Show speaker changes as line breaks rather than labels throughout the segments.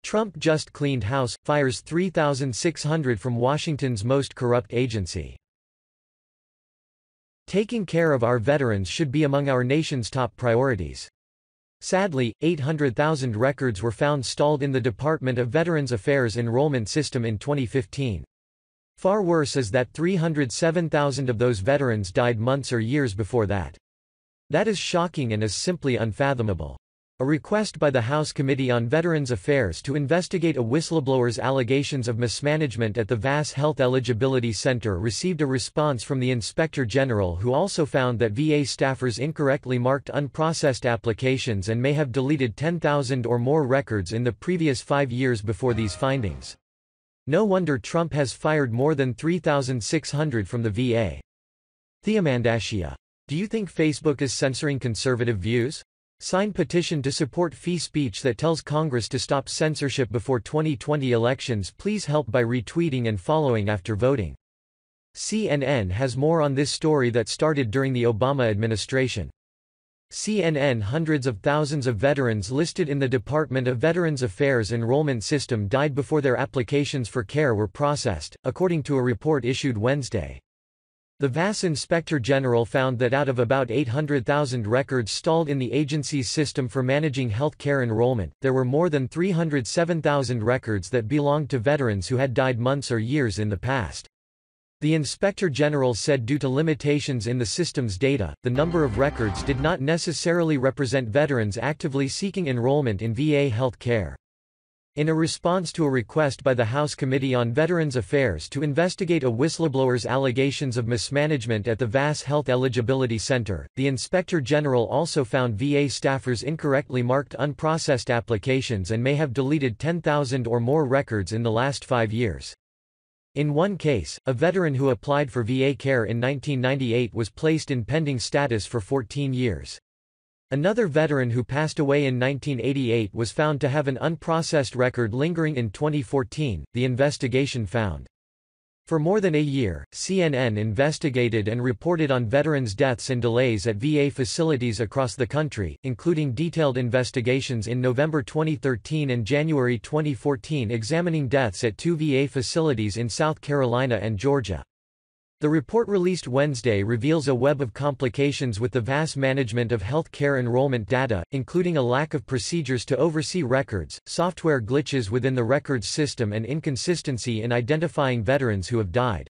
Trump just cleaned house, fires 3,600 from Washington's most corrupt agency. Taking care of our veterans should be among our nation's top priorities. Sadly, 800,000 records were found stalled in the Department of Veterans Affairs enrollment system in 2015. Far worse is that 307,000 of those veterans died months or years before that. That is shocking and is simply unfathomable. A request by the House Committee on Veterans Affairs to investigate a whistleblower's allegations of mismanagement at the VAS Health Eligibility Center received a response from the Inspector General, who also found that VA staffers incorrectly marked unprocessed applications and may have deleted 10,000 or more records in the previous 5 years before these findings. No wonder Trump has fired more than 3,600 from the VA. Theomandashia. Do you think Facebook is censoring conservative views? Sign petition to support free speech that tells Congress to stop censorship before 2020 elections. Please help by retweeting and following after voting. CNN has more on this story that started during the Obama administration. CNN. Hundreds of thousands of veterans listed in the Department of Veterans Affairs enrollment system died before their applications for care were processed, according to a report issued Wednesday. The VAS Inspector General found that out of about 800,000 records stalled in the agency's system for managing health care enrollment, there were more than 307,000 records that belonged to veterans who had died months or years in the past. The Inspector General said due to limitations in the system's data, the number of records did not necessarily represent veterans actively seeking enrollment in VA health care. In a response to a request by the House Committee on Veterans Affairs to investigate a whistleblower's allegations of mismanagement at the VAS Health Eligibility Center, the Inspector General also found VA staffers incorrectly marked unprocessed applications and may have deleted 10,000 or more records in the last 5 years. In one case, a veteran who applied for VA care in 1998 was placed in pending status for 14 years. Another veteran who passed away in 1988 was found to have an unprocessed record lingering in 2014, the investigation found. For more than a year, CNN investigated and reported on veterans' deaths and delays at VA facilities across the country, including detailed investigations in November 2013 and January 2014 examining deaths at 2 VA facilities in South Carolina and Georgia. The report released Wednesday reveals a web of complications with the VAS management of health care enrollment data, including a lack of procedures to oversee records, software glitches within the records system and inconsistency in identifying veterans who have died.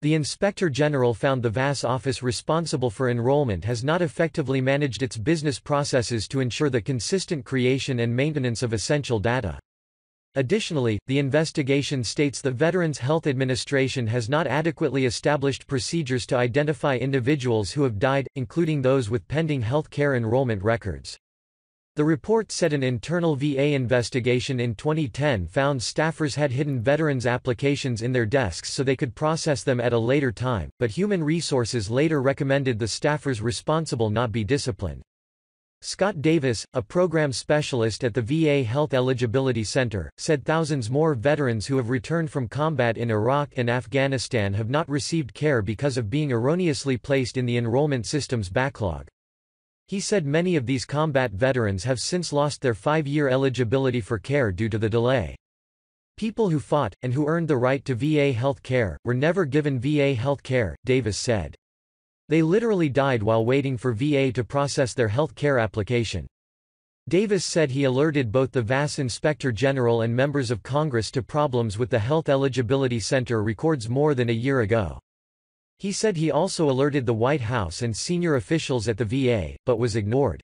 The Inspector General found the VAS office responsible for enrollment has not effectively managed its business processes to ensure the consistent creation and maintenance of essential data. Additionally, the investigation states the Veterans Health Administration has not adequately established procedures to identify individuals who have died, including those with pending health care enrollment records. The report said an internal VA investigation in 2010 found staffers had hidden veterans' applications in their desks so they could process them at a later time, but Human Resources later recommended the staffers responsible not be disciplined. Scott Davis, a program specialist at the VA Health Eligibility Center, said thousands more veterans who have returned from combat in Iraq and Afghanistan have not received care because of being erroneously placed in the enrollment system's backlog. He said many of these combat veterans have since lost their 5-year eligibility for care due to the delay. People who fought, and who earned the right to VA health care, were never given VA health care, Davis said. They literally died while waiting for VA to process their health care application. Davis said he alerted both the VAS Inspector General and members of Congress to problems with the Health Eligibility Center records more than a year ago. He said he also alerted the White House and senior officials at the VA, but was ignored.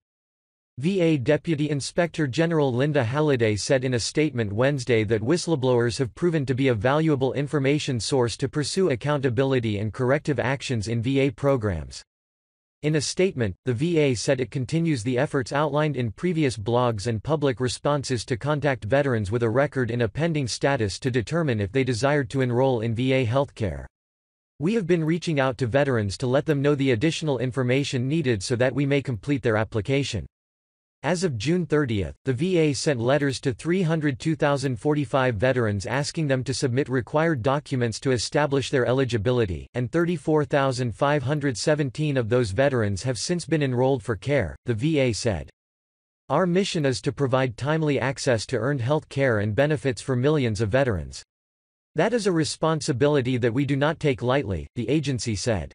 VA Deputy Inspector General Linda Halliday said in a statement Wednesday that whistleblowers have proven to be a valuable information source to pursue accountability and corrective actions in VA programs. In a statement, the VA said it continues the efforts outlined in previous blogs and public responses to contact veterans with a record in a pending status to determine if they desired to enroll in VA healthcare. We have been reaching out to veterans to let them know the additional information needed so that we may complete their application. As of June 30, the VA sent letters to 302,045 veterans asking them to submit required documents to establish their eligibility, and 34,517 of those veterans have since been enrolled for care, the VA said. Our mission is to provide timely access to earned health care and benefits for millions of veterans. That is a responsibility that we do not take lightly, the agency said.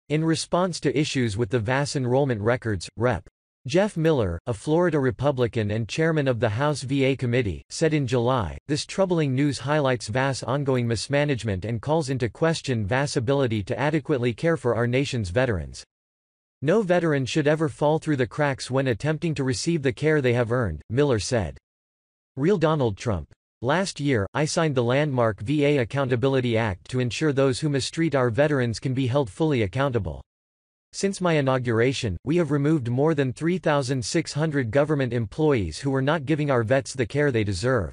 In response to issues with the VAS enrollment records, Rep. Jeff Miller, a Florida Republican and chairman of the House VA Committee, said in July, "This troubling news highlights VA's ongoing mismanagement and calls into question VA's ability to adequately care for our nation's veterans. No veteran should ever fall through the cracks when attempting to receive the care they have earned," Miller said. Real Donald Trump. Last year, I signed the landmark VA Accountability Act to ensure those who mistreat our veterans can be held fully accountable. Since my inauguration, we have removed more than 3,600 government employees who were not giving our vets the care they deserve.